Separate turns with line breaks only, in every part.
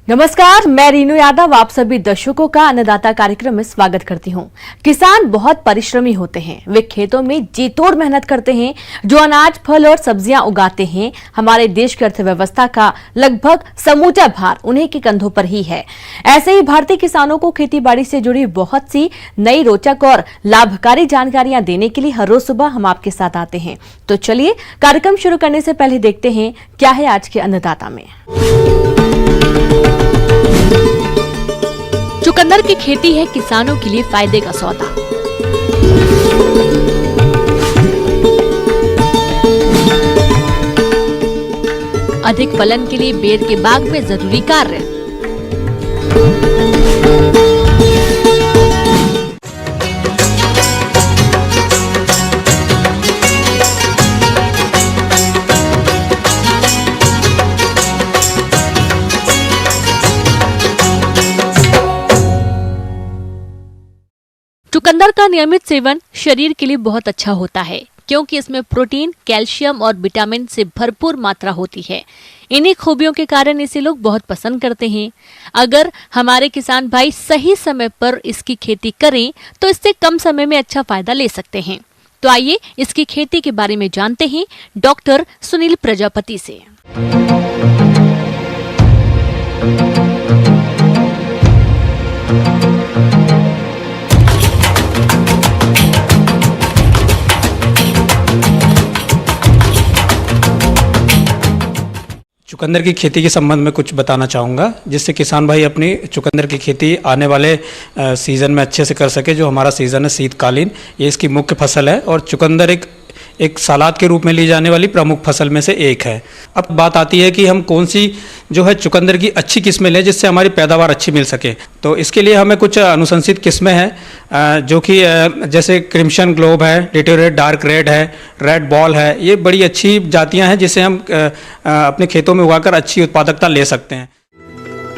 नमस्कार, मैं रीनू यादव आप सभी दर्शकों का अन्नदाता कार्यक्रम में स्वागत करती हूं। किसान बहुत परिश्रमी होते हैं। वे खेतों में जी तोड़ मेहनत करते हैं। जो अनाज, फल और सब्जियां उगाते हैं, हमारे देश की अर्थव्यवस्था का लगभग समूचा भार उन्हीं के कंधों पर ही है। ऐसे ही भारतीय किसानों को खेती बाड़ी से जुड़ी बहुत सी नई, रोचक और लाभकारी जानकारियां देने के लिए हर रोज सुबह हम आपके साथ आते हैं। तो चलिए कार्यक्रम शुरू करने से पहले देखते हैं क्या है आज के अन्नदाता में। चुकंदर की खेती है किसानों के लिए फायदे का सौदा। अधिक फलन के लिए बेर के बाग में जरूरी कार्य। चुकंदर का नियमित सेवन शरीर के लिए बहुत अच्छा होता है, क्योंकि इसमें प्रोटीन, कैल्शियम और विटामिन से भरपूर मात्रा होती है। इन्हीं खूबियों के कारण इसे लोग बहुत पसंद करते हैं। अगर हमारे किसान भाई सही समय पर इसकी खेती करें तो इससे कम समय में अच्छा फायदा ले सकते हैं। तो आइए इसकी खेती के बारे में जानते हैं डॉक्टर सुनील प्रजापति से।
चुकंदर की खेती के संबंध में कुछ बताना चाहूँगा, जिससे किसान भाई अपनी चुकंदर की खेती आने वाले सीज़न में अच्छे से कर सके। जो हमारा सीज़न है शीतकालीन, ये इसकी मुख्य फसल है और चुकंदर एक सलाद के रूप में ली जाने वाली प्रमुख फसल में से एक है। अब बात आती है कि हम कौन सी जो है चुकंदर की अच्छी किस्में लें जिससे हमारी पैदावार अच्छी मिल सके। तो इसके लिए हमें कुछ अनुशंसित किस्में हैं, जो कि जैसे क्रिम्सन ग्लोब है, डिटोरेट डार्क रेड है, रेड बॉल है। ये बड़ी अच्छी जातियां हैं जिसे हम अपने खेतों में उगाकर अच्छी उत्पादकता ले सकते हैं।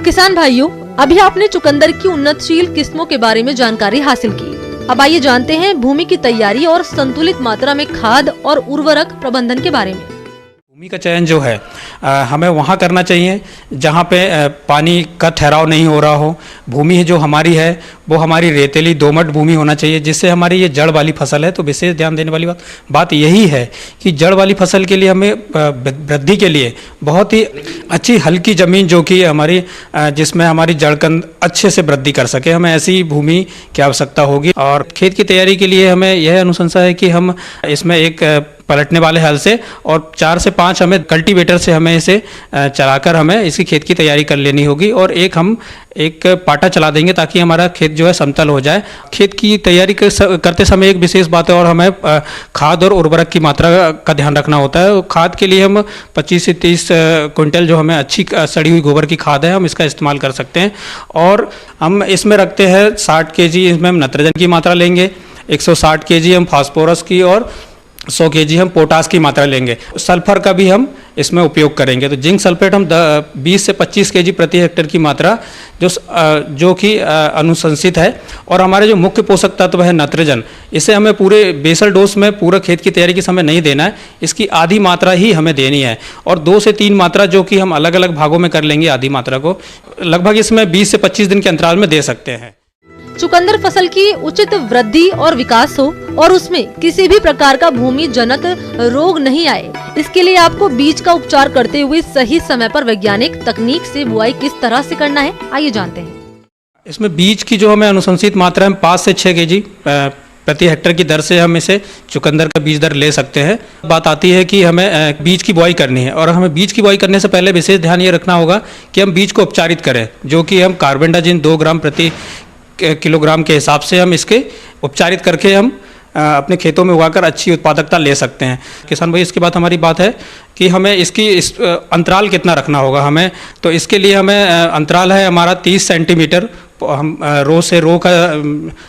किसान भाइयों, अभी आपने चुकंदर की उन्नतशील किस्मों के बारे में जानकारी हासिल की। अब आइए जानते हैं भूमि की तैयारी और संतुलित मात्रा में खाद और उर्वरक प्रबंधन के बारे में।
भूमि का चयन जो है हमें वहाँ करना चाहिए जहाँ पे पानी का ठहराव नहीं हो रहा हो। भूमि जो हमारी है वो हमारी रेतीली दोमट भूमि होना चाहिए, जिससे हमारी ये जड़ वाली फसल है। तो विशेष ध्यान देने वाली बात यही है कि जड़ वाली फसल के लिए हमें वृद्धि के लिए बहुत ही अच्छी हल्की ज़मीन जो कि हमारी जिसमें हमारी जड़कंद अच्छे से वृद्धि कर सके, हमें ऐसी भूमि की आवश्यकता होगी। और खेत की तैयारी के लिए हमें यह अनुशंसा है कि हम इसमें एक पलटने वाले हल से और 4 से 5 हमें कल्टीवेटर से हमें इसे चलाकर हमें इसकी खेत की तैयारी कर लेनी होगी। और हम एक पाटा चला देंगे ताकि हमारा खेत जो है समतल हो जाए। खेत की तैयारी करते समय एक विशेष बात है, और हमें खाद और उर्वरक की मात्रा का ध्यान रखना होता है। खाद के लिए हम 25 से 30 क्विंटल जो हमें अच्छी सड़ी हुई गोबर की खाद है, हम इसका इस्तेमाल कर सकते हैं। और हम इसमें रखते हैं 60 kg इसमें हम नाइट्रोजन की मात्रा लेंगे, 160 kg हम फास्फोरस की और 100 kg हम पोटास की मात्रा लेंगे। सल्फर का भी हम इसमें उपयोग करेंगे। तो जिंक सल्फेट हम 20 से 25 kg प्रति हेक्टेयर की मात्रा जो कि अनुशंसित है। और हमारे जो मुख्य पोषक तत्व है नाइट्रोजन, इसे हमें पूरे बेसल डोज में पूरा खेत की तैयारी के समय नहीं देना है, इसकी आधी मात्रा ही हमें देनी है। और 2 से 3 मात्रा जो कि हम अलग अलग भागों में कर लेंगे, आधी मात्रा को लगभग इसमें 20 से 25 दिन के अंतराल में दे सकते हैं।
चुकंदर फसल की उचित वृद्धि और विकास हो और उसमें किसी भी प्रकार का भूमि जनक रोग नहीं आए, इसके लिए आपको बीज का उपचार करते हुए सही समय पर वैज्ञानिक तकनीक से बुआई किस तरह से करना है, आइए जानते हैं।
इसमें बीज की जो हमें अनुशंसित मात्रा है 5 से 6 kg प्रति हेक्टेयर की दर से हम इसे चुकंदर का बीज दर ले सकते हैं। बात आती है कि हमें बीज की बुआई करनी है, और हमें बीज की बुआई करने से पहले विशेष ध्यान ये रखना होगा कि हम बीज को उपचारित करें, जो कि हम कार्बेंडाजिम 2 ग्राम प्रति किलोग्राम के हिसाब से हम इसके उपचारित करके हम अपने खेतों में उगाकर अच्छी उत्पादकता ले सकते हैं। किसान भाई, इसके बाद हमारी बात है कि हमें इस अंतराल कितना रखना होगा हमें। तो इसके लिए हमें अंतराल है हमारा 30 सेंटीमीटर, हम रो से रो का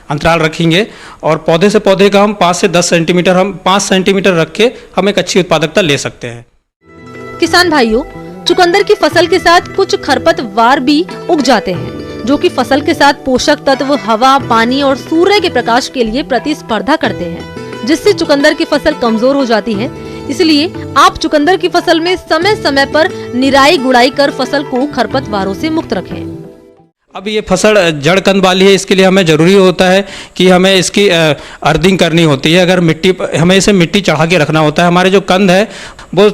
अंतराल रखेंगे। और पौधे से पौधे का हम 5 से 10 सेंटीमीटर, हम 5 सेंटीमीटर रख के हम एक अच्छी उत्पादकता ले सकते हैं।
किसान भाइयों, चुकंदर की फसल के साथ कुछ खरपतवार भी उग जाते हैं, जो कि फसल के साथ पोषक तत्व, हवा, पानी और सूर्य के प्रकाश के लिए प्रतिस्पर्धा करते हैं, जिससे चुकंदर की फसल कमजोर हो जाती है। इसलिए आप चुकंदर की फसल में समय समय पर निराई गुड़ाई कर फसल को खरपतवारों से मुक्त रखें।
अब ये फसल जड़कंद वाली है, इसके लिए हमें ज़रूरी होता है कि हमें इसकी अर्थिंग करनी होती है। अगर हमें इसे मिट्टी चढ़ा के रखना होता है। हमारे जो कंद है वो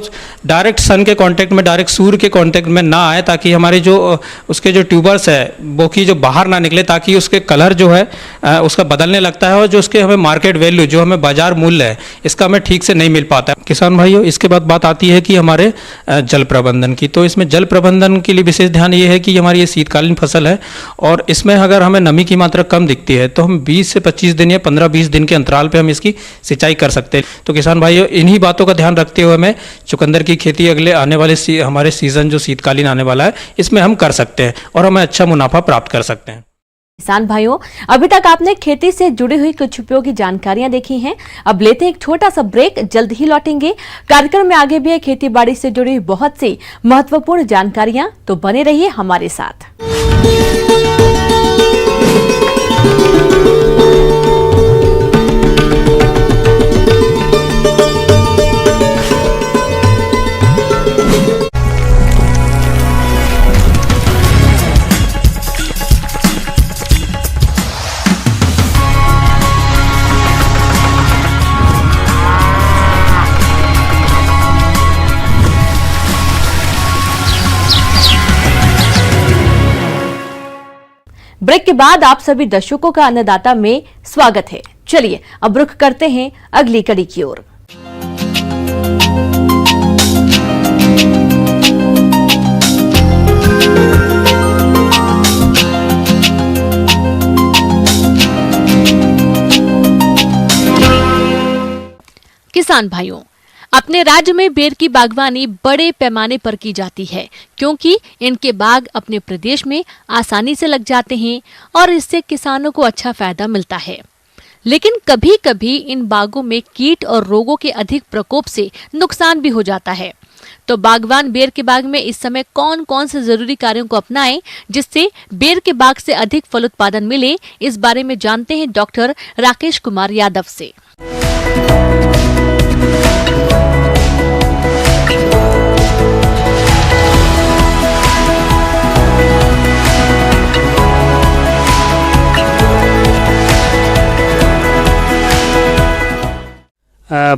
डायरेक्ट सन के कांटेक्ट में, डायरेक्ट सूर्य के कांटेक्ट में ना आए, ताकि हमारे जो उसके जो ट्यूबर्स है वो की जो बाहर ना निकले, ताकि उसके कलर जो है उसका बदलने लगता है और जो उसके हमें मार्केट वैल्यू, जो हमें बाजार मूल्य है, इसका हमें ठीक से नहीं मिल पाता है। किसान भाइयों, इसके बाद बात आती है कि हमारे जल प्रबंधन की। तो इसमें जल प्रबंधन के लिए विशेष ध्यान ये है कि हमारी ये शीतकालीन फसल है और इसमें अगर हमें नमी की मात्रा कम दिखती है तो हम 20 से 25 दिन या 15-20 दिन के अंतराल पे हम इसकी सिंचाई कर सकते हैं। तो किसान भाइयों, इन्हीं बातों का ध्यान रखते हुए हमें चुकंदर की खेती अगले आने वाले हमारे सीजन जो शीतकालीन आने वाला है, इसमें हम कर सकते हैं और हमें अच्छा मुनाफा प्राप्त कर सकते हैं।
किसान भाइयों, अभी तक आपने खेती से जुड़ी हुई कुछ उपयोगी जानकारियां देखी हैं। अब लेते हैं एक छोटा सा ब्रेक, जल्द ही लौटेंगे। कार्यक्रम में आगे भी है खेती बाड़ी से जुड़ी हुई बहुत सी महत्वपूर्ण जानकारियां, तो बने रहिए हमारे साथ। ब्रेक के बाद आप सभी दर्शकों का अन्नदाता में स्वागत है। चलिए अब रुख करते हैं अगली कड़ी की ओर। किसान भाइयों, अपने राज्य में बेर की बागवानी बड़े पैमाने पर की जाती है, क्योंकि इनके बाग अपने प्रदेश में आसानी से लग जाते हैं और इससे किसानों को अच्छा फायदा मिलता है। लेकिन कभी कभी इन बागों में कीट और रोगों के अधिक प्रकोप से नुकसान भी हो जाता है। तो बागवान बेर के बाग में इस समय कौन कौन से जरूरी कार्यों को अपनाएं जिससे बेर के बाग से अधिक फल उत्पादन मिले, इस बारे में जानते हैं डॉक्टर राकेश कुमार यादव से।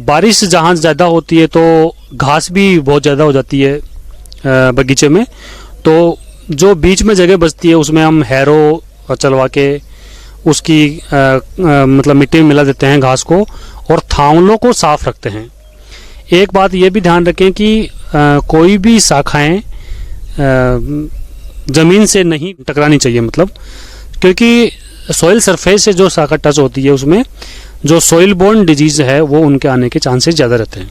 बारिश जहाँ ज़्यादा होती है तो घास भी बहुत ज़्यादा हो जाती है बगीचे में। तो जो बीच में जगह बचती है उसमें हम हैरो चलवा के उसकी मतलब मिट्टी में मिला देते हैं घास को और थावलों को साफ रखते हैं। एक बात ये भी ध्यान रखें कि कोई भी शाखाएं ज़मीन से नहीं टकरानी चाहिए, मतलब क्योंकि सॉइल सरफेस से जो शाखा टच होती है उसमें जो सॉइल बोर्न डिजीज है वो उनके आने के चांसेस ज़्यादा रहते हैं।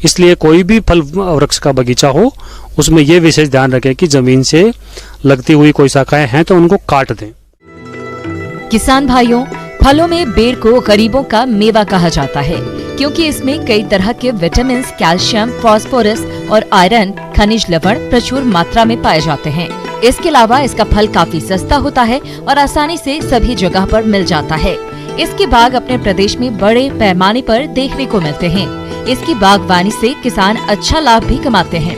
इसलिए कोई भी फल वृक्ष का बगीचा हो उसमें ये विशेष ध्यान रखें कि ज़मीन से लगती हुई कोई शाखाएं हैं तो उनको काट दें।
किसान भाइयों, फलों में बेर को गरीबों का मेवा कहा जाता है, क्योंकि इसमें कई तरह के विटामिन, कैल्शियम, फास्फोरस और आयरन, खनिज लवण प्रचुर मात्रा में पाए जाते हैं। इसके अलावा इसका फल काफी सस्ता होता है और आसानी से सभी जगह पर मिल जाता है। इसके बाग अपने प्रदेश में बड़े पैमाने पर देखने को मिलते हैं। इसकी बागवानी से किसान अच्छा लाभ भी कमाते हैं।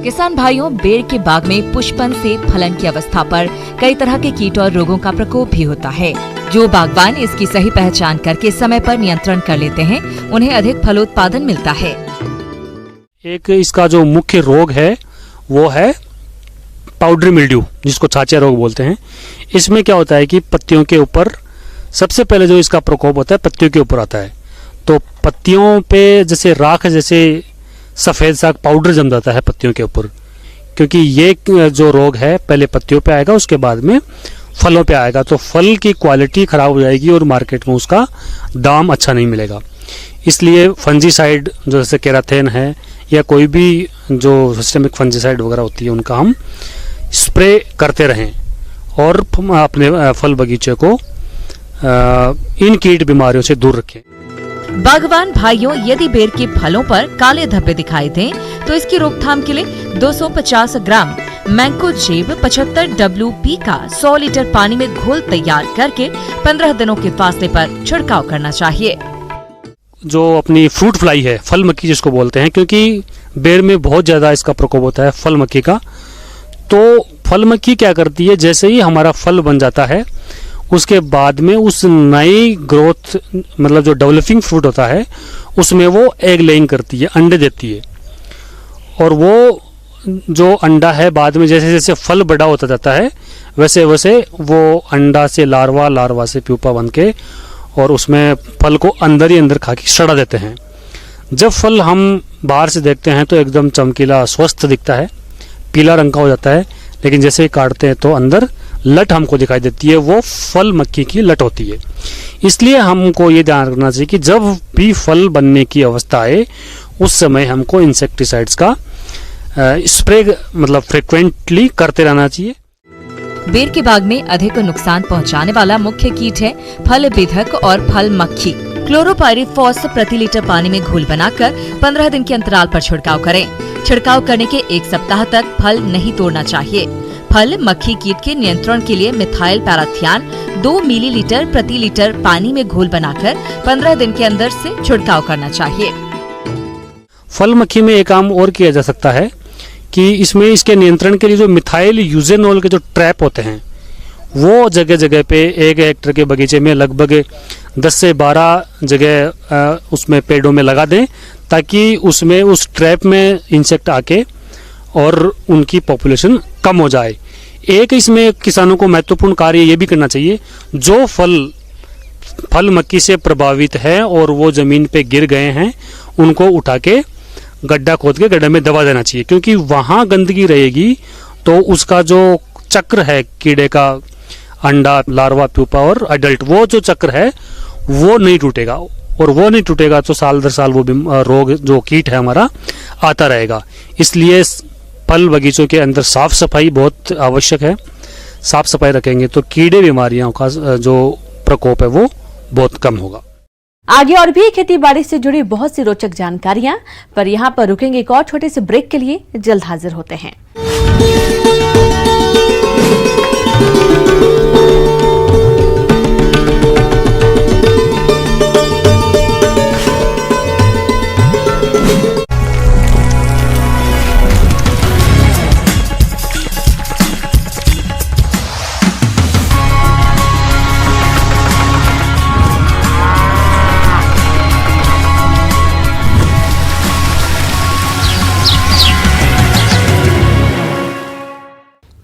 किसान भाइयों, बेर के बाग में पुष्पन से फलन की अवस्था पर कई तरह के कीट और रोगों का प्रकोप भी होता है। जो बागवान इसकी सही पहचान करके समय पर नियंत्रण कर लेते हैं, उन्हें अधिक फलोत्पादन मिलता है।
एक इसका जो मुख्य रोग है वो है पाउडरी मिल्ड्यू, जिसको छाछिया रोग बोलते हैं। इसमें क्या होता है कि पत्तियों के ऊपर सबसे पहले जो इसका प्रकोप होता है पत्तियों के ऊपर आता है। तो पत्तियों पे जैसे राख जैसे सफ़ेद सा पाउडर जम जाता है पत्तियों के ऊपर, क्योंकि ये जो रोग है पहले पत्तियों पे आएगा, उसके बाद में फलों पे आएगा। तो फल की क्वालिटी ख़राब हो जाएगी और मार्केट में उसका दाम अच्छा नहीं मिलेगा। इसलिए फंजीसाइड जो जैसे केराथेन है या कोई भी जो सिस्टेमिक फंजीसाइड वगैरह होती है उनका हम स्प्रे करते रहें और अपने फल बगीचे को इन कीट बीमारियों से दूर रखें।
बागवान भाइयों, यदि बेर के फलों पर काले धब्बे दिखाई दें तो इसकी रोकथाम के लिए 250 ग्राम मैंकोजेब 75 WP का 100 लीटर पानी में घोल तैयार करके 15 दिनों के फासले पर छिड़काव करना चाहिए।
जो अपनी फ्रूट फ्लाई है, फल मक्खी जिसको बोलते हैं, क्योंकि बेर में बहुत ज़्यादा इसका प्रकोप होता है फल मक्खी का। तो फल मक्खी क्या करती है, जैसे ही हमारा फल बन जाता है उसके बाद में उस नई ग्रोथ, मतलब जो डेवलपिंग फ्रूट होता है उसमें वो एग लेइंग करती है, अंडे देती है। और वो जो अंडा है बाद में जैसे जैसे फल बड़ा होता जाता है वैसे वैसे वो अंडा से लार्वा, लार्वा से प्यूपा बन के और उसमें फल को अंदर ही अंदर खा के सड़ा देते हैं। जब फल हम बाहर से देखते हैं तो एकदम चमकीला स्वस्थ दिखता है, पीला रंग का हो जाता है, लेकिन जैसे ही काटते हैं तो अंदर लट हमको दिखाई देती है, वो फल मक्खी की लट होती है। इसलिए हमको ये ध्यान रखना चाहिए कि जब भी फल बनने की अवस्था आए उस समय हमको इंसेक्टिसाइड्स का स्प्रे मतलब फ्रिक्वेंटली करते रहना चाहिए।
बेर के बाग में अधिक नुकसान पहुंचाने वाला मुख्य कीट है फल बेधक और फल मक्खी। क्लोरोपाइरिफॉस प्रति लीटर पानी में घोल बनाकर 15 दिन के अंतराल पर छिड़काव करें। छिड़काव करने के 1 सप्ताह तक फल नहीं तोड़ना चाहिए। फल मक्खी कीट के नियंत्रण के लिए मिथाइल पैराथियान 2 मिलीलीटर प्रति लीटर पानी में घोल बनाकर 15 दिन के अंदर से छिड़काव करना चाहिए।
फल मक्खी में एक काम और किया जा सकता है कि इसमें इसके नियंत्रण के लिए जो मिथाइल यूजेनोल के जो ट्रैप होते हैं वो जगह जगह पे 1 हेक्टेयर के बगीचे में लगभग 10 से 12 जगह उसमें पेड़ों में लगा दें, ताकि उसमें उस ट्रैप में इंसेक्ट आके और उनकी पॉपुलेशन कम हो जाए। एक इसमें किसानों को महत्वपूर्ण कार्य ये भी करना चाहिए, जो फल मक्खी से प्रभावित है और वो जमीन पे गिर गए हैं उनको उठा के गड्ढा खोद के गड्ढे में दबा देना चाहिए, क्योंकि वहाँ गंदगी रहेगी तो उसका जो चक्र है कीड़े का, अंडा, लार्वा, प्यूपा और अडल्ट, वो जो चक्र है वो नहीं टूटेगा, और वो नहीं टूटेगा तो साल दर साल वो रोग जो कीट है हमारा आता रहेगा। इसलिए फल बगीचों के अंदर साफ सफाई बहुत आवश्यक है। साफ सफाई रखेंगे तो कीड़े बीमारियों का जो प्रकोप है वो बहुत कम होगा।
आगे और भी खेती बाड़ी से जुड़ी बहुत सी रोचक जानकारियां, पर यहाँ पर रुकेंगे एक और छोटे से ब्रेक के लिए। जल्द हाजिर होते हैं।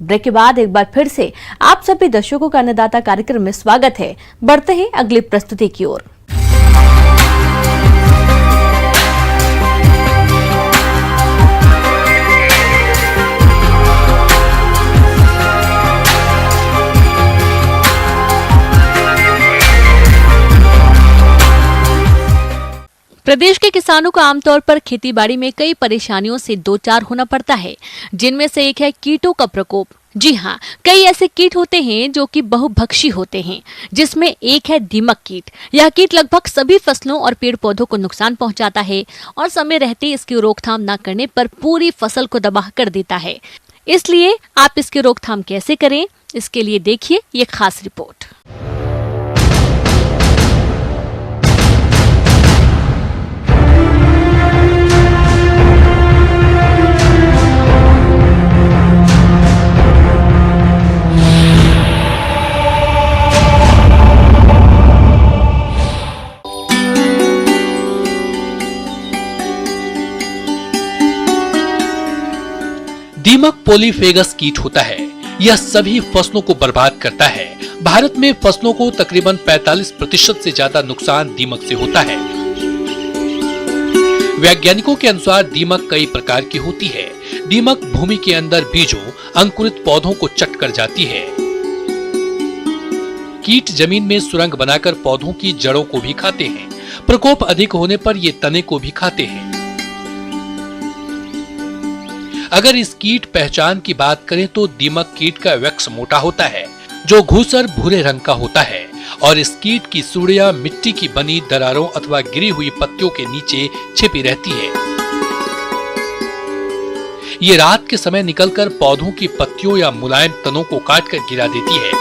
ब्रेक के बाद एक बार फिर से आप सभी दर्शकों का अन्नदाता कार्यक्रम में स्वागत है। बढ़ते हैं अगली प्रस्तुति की ओर। प्रदेश के किसानों को आमतौर पर खेतीबाड़ी में कई परेशानियों से दो चार होना पड़ता है, जिनमें से एक है कीटों का प्रकोप। जी हाँ, कई ऐसे कीट होते हैं जो कि बहुभक्षी होते हैं, जिसमें एक है दीमक कीट। यह कीट लगभग सभी फसलों और पेड़ पौधों को नुकसान पहुंचाता है और समय रहते इसकी रोकथाम न करने पर पूरी फसल को तबाह कर देता है। इसलिए आप इसकी रोकथाम कैसे करें, इसके लिए देखिए ये खास रिपोर्ट।
दीमक पोलीफेगस कीट होता है। यह सभी फसलों को बर्बाद करता है। भारत में फसलों को तकरीबन 45% से ज्यादा नुकसान दीमक से होता है। वैज्ञानिकों के अनुसार दीमक कई प्रकार की होती है। दीमक भूमि के अंदर बीजों, अंकुरित पौधों को चट कर जाती है। कीट जमीन में सुरंग बनाकर पौधों की जड़ों को भी खाते हैं। प्रकोप अधिक होने पर ये तने को भी खाते हैं। अगर इस कीट पहचान की बात करें तो दीमक कीट का वैक्स मोटा होता है, जो घूसर भूरे रंग का होता है, और इस कीट की सूड़ियां मिट्टी की बनी दरारों अथवा गिरी हुई पत्तियों के नीचे छिपी रहती है। ये रात के समय निकलकर पौधों की पत्तियों या मुलायम तनों को काटकर गिरा देती है।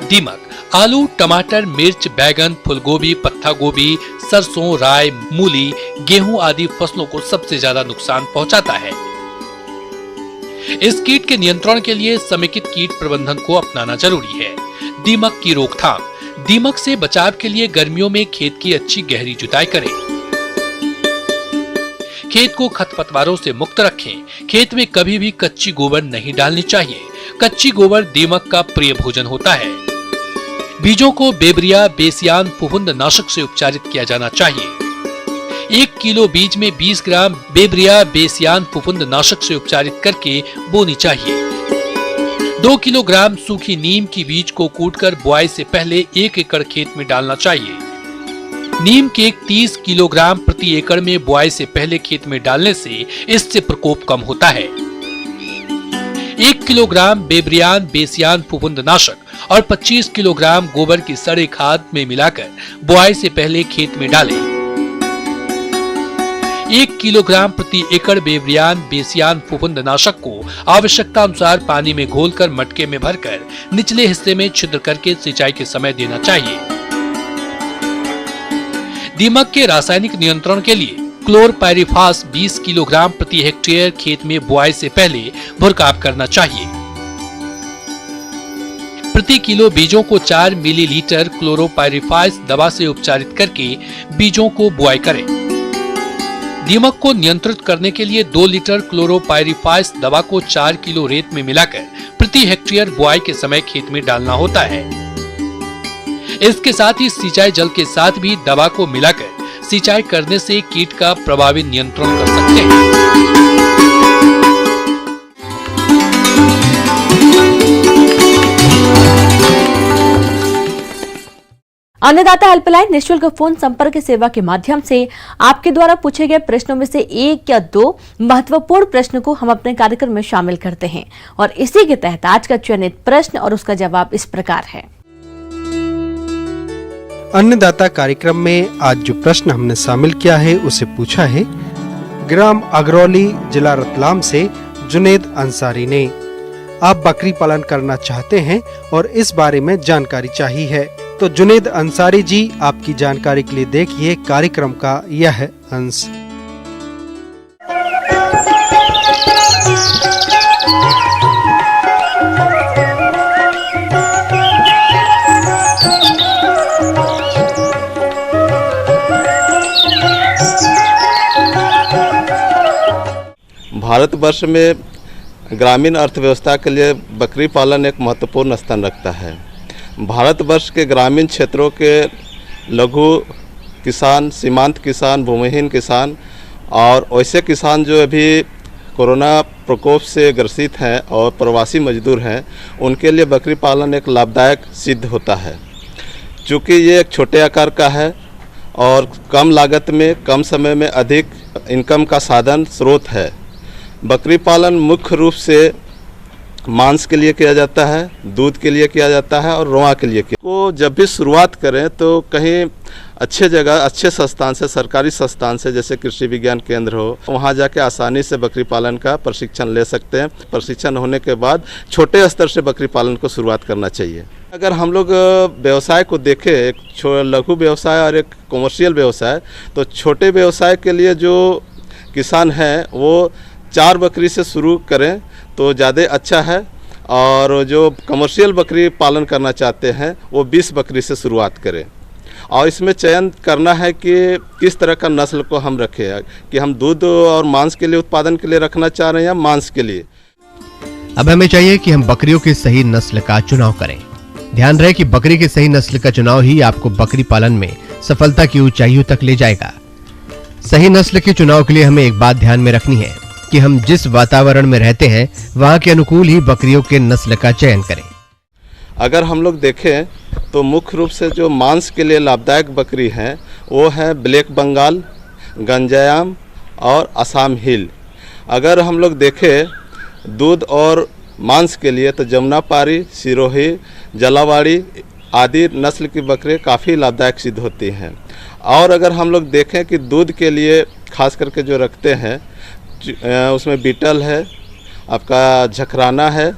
दीमक आलू, टमाटर, मिर्च, बैगन, फूलगोभी, पत्ता गोभी, सरसों, राई, मूली, गेहूं आदि फसलों को सबसे ज्यादा नुकसान पहुंचाता है। इस कीट के नियंत्रण के लिए समेकित कीट प्रबंधन को अपनाना जरूरी है। दीमक की रोकथाम। दीमक से बचाव के लिए गर्मियों में खेत की अच्छी गहरी जुताई करें। खेत को खरपतवारों से मुक्त रखें। खेत में कभी भी कच्ची गोबर नहीं डालनी चाहिए। कच्ची गोबर दीमक का प्रिय भोजन होता है। बीजों को बेब्रिया बेसियान फफूंद नाशक से उपचारित किया जाना चाहिए। 1 किलो बीज में 20 ग्राम बेब्रिया बेसियान फफूंद नाशक से उपचारित करके बोनी चाहिए। 2 किलोग्राम सूखी नीम की बीज को कूटकर बुआई से पहले 1 एकड़ खेत में डालना चाहिए। नीम के 30 किलोग्राम प्रति एकड़ में बुआई से पहले खेत में डालने से इससे प्रकोप कम होता है। 1 किलोग्राम बेब्रियान बेसियान फफूंदनाशक और 25 किलोग्राम गोबर की सड़े खाद में मिलाकर बुआई से पहले खेत में डालें। 1 किलोग्राम प्रति एकड़ बेब्रियान बेसियान फफूंदनाशक को आवश्यकता अनुसार पानी में घोलकर मटके में भरकर निचले हिस्से में छिद्र करके सिंचाई के समय देना चाहिए। दीमक के रासायनिक नियंत्रण के लिए क्लोरपाइरिफास 20 किलोग्राम प्रति हेक्टेयर खेत में बुआई से पहले भुरकाव करना चाहिए। प्रति किलो बीजों को 4 मिलीलीटर क्लोरोपाइरिफास दवा से उपचारित करके बीजों को बुआई करें। दीमक को नियंत्रित करने के लिए 2 लीटर क्लोरोपाइरिफास दवा को 4 किलो रेत में मिलाकर प्रति हेक्टेयर बुआई के समय खेत में डालना होता है। इसके साथ ही सिंचाई जल के साथ भी दवा को मिलाकर सिंचाई करने से कीट का प्रभावी नियंत्रण कर सकते हैं।
अन्नदाता हेल्पलाइन निःशुल्क फोन संपर्क सेवा के माध्यम से आपके द्वारा पूछे गए प्रश्नों में से 1 या 2 महत्वपूर्ण प्रश्न को हम अपने कार्यक्रम में शामिल करते हैं और इसी के तहत आज का चयनित प्रश्न और उसका जवाब इस प्रकार है।
अन्नदाता कार्यक्रम में आज जो प्रश्न हमने शामिल किया है उसे पूछा है ग्राम अगरौली जिला रतलाम से जुनेद अंसारी ने। आप बकरी पालन करना चाहते हैं और इस बारे में जानकारी चाहिए है, तो जुनेद अंसारी जी आपकी जानकारी के लिए देखिए कार्यक्रम का यह अंश।
भारतवर्ष में ग्रामीण अर्थव्यवस्था के लिए बकरी पालन एक महत्वपूर्ण स्थान रखता है। भारतवर्ष के ग्रामीण क्षेत्रों के लघु किसान, सीमांत किसान, भूमिहीन किसान और ऐसे किसान जो अभी कोरोना प्रकोप से ग्रसित हैं और प्रवासी मजदूर हैं, उनके लिए बकरी पालन एक लाभदायक सिद्ध होता है। चूँकि ये एक छोटे आकार का है और कम लागत में कम समय में अधिक इनकम का साधन स्रोत है। बकरी पालन मुख्य रूप से मांस के लिए किया जाता है, दूध के लिए किया जाता है और रोआ के लिए किया। को जब भी शुरुआत करें तो कहीं अच्छे जगह, अच्छे संस्थान से, सरकारी संस्थान से, जैसे कृषि विज्ञान केंद्र हो, वहाँ जाके आसानी से बकरी पालन का प्रशिक्षण ले सकते हैं। प्रशिक्षण होने के बाद छोटे स्तर से बकरी पालन को शुरुआत करना चाहिए। अगर हम लोग व्यवसाय को देखें, एक लघु व्यवसाय और एक कॉमर्शियल व्यवसाय, तो छोटे व्यवसाय के लिए जो किसान हैं वो 4 बकरी से शुरू करें तो ज़्यादा अच्छा है, और जो कमर्शियल बकरी पालन करना चाहते हैं वो 20 बकरी से शुरुआत करें। और इसमें चयन करना है कि किस तरह का नस्ल को हम रखें, कि हम दूध और मांस के लिए उत्पादन के लिए रखना चाह रहे हैं या मांस के लिए।
अब हमें चाहिए कि हम बकरियों की सही नस्ल का चुनाव करें। ध्यान रहे कि बकरी की सही नस्ल का चुनाव ही आपको बकरी पालन में सफलता की ऊंचाइयों तक ले जाएगा। सही नस्ल के चुनाव के लिए हमें एक बात ध्यान में रखनी है कि हम जिस वातावरण में रहते हैं वहां के अनुकूल ही बकरियों के नस्ल का चयन करें।
अगर हम लोग देखें तो मुख्य रूप से जो मांस के लिए लाभदायक बकरी हैं वो है ब्लैक बंगाल, गंजायाम और असम हिल। अगर हम लोग देखें दूध और मांस के लिए तो जमुनापारी, सिरोही, जलावाड़ी आदि नस्ल की बकरी काफ़ी लाभदायक सिद्ध होती हैं। और अगर हम लोग देखें कि दूध के लिए खास करके जो रखते हैं उसमें बीटल है, आपका झकराना है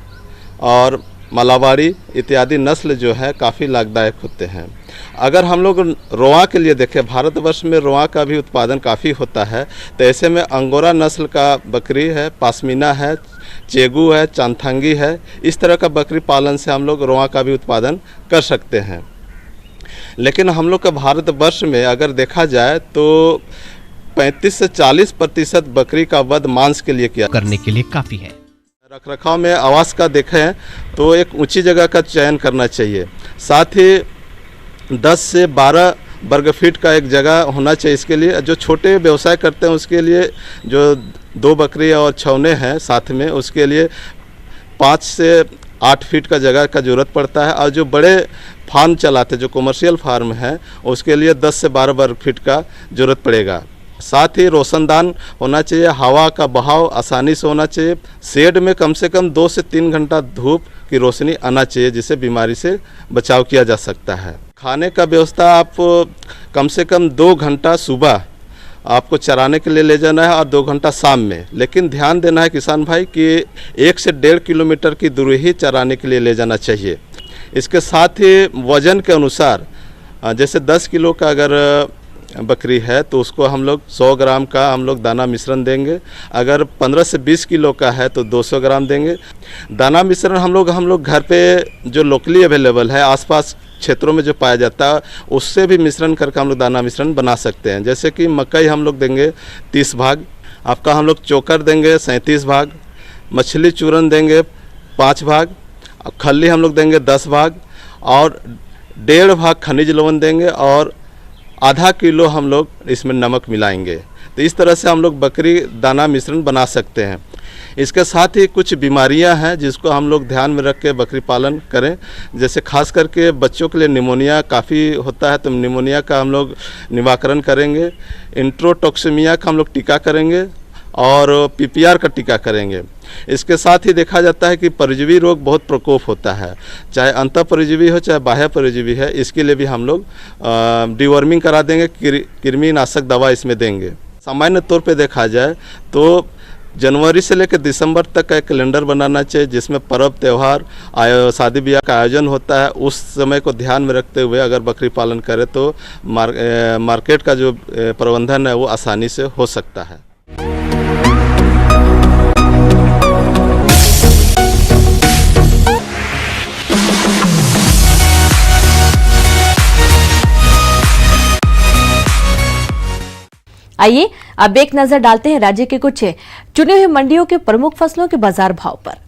और मलाबारी इत्यादि नस्ल जो है काफ़ी लाभदायक होते हैं। अगर हम लोग रोआ के लिए देखें, भारतवर्ष में रोआ का भी उत्पादन काफ़ी होता है, तो ऐसे में अंगोरा नस्ल का बकरी है, पासमीना है, चेगू है, चांथंगी है, इस तरह का बकरी पालन से हम लोग रोआ का भी उत्पादन कर सकते हैं। लेकिन हम लोग का भारतवर्ष में अगर देखा जाए तो 35 से 40% बकरी का वध मांस के लिए किया
करने के लिए काफी है।
रखरखाव में आवास का देखें तो एक ऊंची जगह का चयन करना चाहिए, साथ ही 10 से 12 वर्ग फीट का एक जगह होना चाहिए। इसके लिए जो छोटे व्यवसाय करते हैं उसके लिए जो 2 बकरी और छौने हैं साथ में, उसके लिए 5 से 8 फीट का जगह का ज़रूरत पड़ता है। और जो बड़े फार्म चलाते जो कमर्शियल फार्म हैं उसके लिए 10 से 12 वर्ग फीट का ज़रूरत पड़ेगा। साथ ही रोशनदान होना चाहिए, हवा का बहाव आसानी से होना चाहिए, शेड में कम से कम 2 से 3 घंटा धूप की रोशनी आना चाहिए जिससे बीमारी से बचाव किया जा सकता है। खाने का व्यवस्था आप कम से कम 2 घंटा सुबह आपको चराने के लिए ले जाना है और 2 घंटा शाम में। लेकिन ध्यान देना है किसान भाई कि 1 से 1.5 किलोमीटर की दूरी ही चराने के लिए ले जाना चाहिए। इसके साथ ही वजन के अनुसार जैसे 10 किलो का अगर बकरी है तो उसको हम लोग 100 ग्राम का हम लोग दाना मिश्रण देंगे। अगर 15 से 20 किलो का है तो 200 ग्राम देंगे। दाना मिश्रण हम लोग घर पे जो लोकली अवेलेबल है आसपास क्षेत्रों में जो पाया जाता है उससे भी मिश्रण करके हम लोग दाना मिश्रण बना सकते हैं। जैसे कि मकई हम लोग देंगे 30 भाग, आपका हम लोग चोकर देंगे 37 भाग, मछली चूरन देंगे 5 भाग, खल्ली हम लोग देंगे 10 भाग और 1.5 भाग खनिज लवण देंगे और आधा किलो हम लोग इसमें नमक मिलाएंगे। तो इस तरह से हम लोग बकरी दाना मिश्रण बना सकते हैं। इसके साथ ही कुछ बीमारियां हैं जिसको हम लोग ध्यान में रख के बकरी पालन करें। जैसे खास करके बच्चों के लिए निमोनिया काफ़ी होता है तो निमोनिया का हम लोग निवारण करेंगे। इंट्रोटॉक्सिमिया का हम लोग टीका करेंगे और PPR का टीका करेंगे। इसके साथ ही देखा जाता है कि परजीवी रोग बहुत प्रकोप होता है, चाहे अंतः परजीवी हो चाहे बाह्य परजीवी है, इसके लिए भी हम लोग डिवर्मिंग करा देंगे, कृमिनाशक दवा इसमें देंगे। सामान्य तौर पे देखा जाए तो जनवरी से लेकर दिसंबर तक का एक कैलेंडर बनाना चाहिए जिसमें पर्व त्यौहार शादी ब्याह का आयोजन होता है। उस समय को ध्यान में रखते हुए अगर बकरी पालन करें तो मार्केट का जो प्रबंधन है वो आसानी से हो सकता है।
आइए अब एक नजर डालते हैं राज्य के कुछ चुने हुए मंडियों के प्रमुख फसलों के बाजार भाव पर।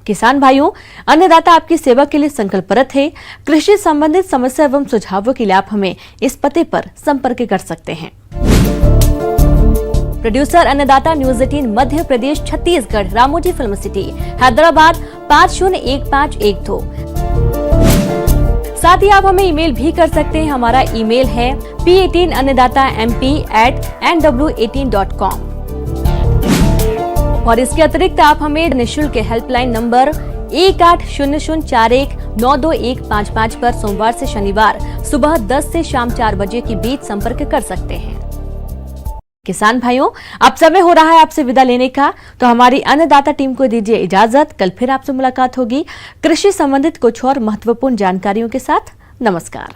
किसान भाइयों, अन्नदाता आपकी सेवा के लिए संकल्परत है। कृषि संबंधित समस्या एवं सुझावों के लिए आप हमें इस पते पर संपर्क कर सकते हैं। प्रोड्यूसर अन्नदाता news 18 Madhya Pradesh Chhattisgarh Ramoji film city Hyderabad 501512। साथ ही आप हमें ईमेल भी कर सकते हैं। हमारा ईमेल है p18annadatamp@nw18.com। और इसके अतिरिक्त आप हमें निःशुल्क हेल्पलाइन नंबर 180041922155 पर सोमवार से शनिवार सुबह 10 से शाम 4 बजे के बीच संपर्क कर सकते हैं। किसान भाइयों, अब समय हो रहा है आपसे विदा लेने का, तो हमारी अन्नदाता टीम को दीजिए इजाजत। कल फिर आपसे मुलाकात होगी कृषि संबंधित कुछ और महत्वपूर्ण जानकारियों के साथ। नमस्कार।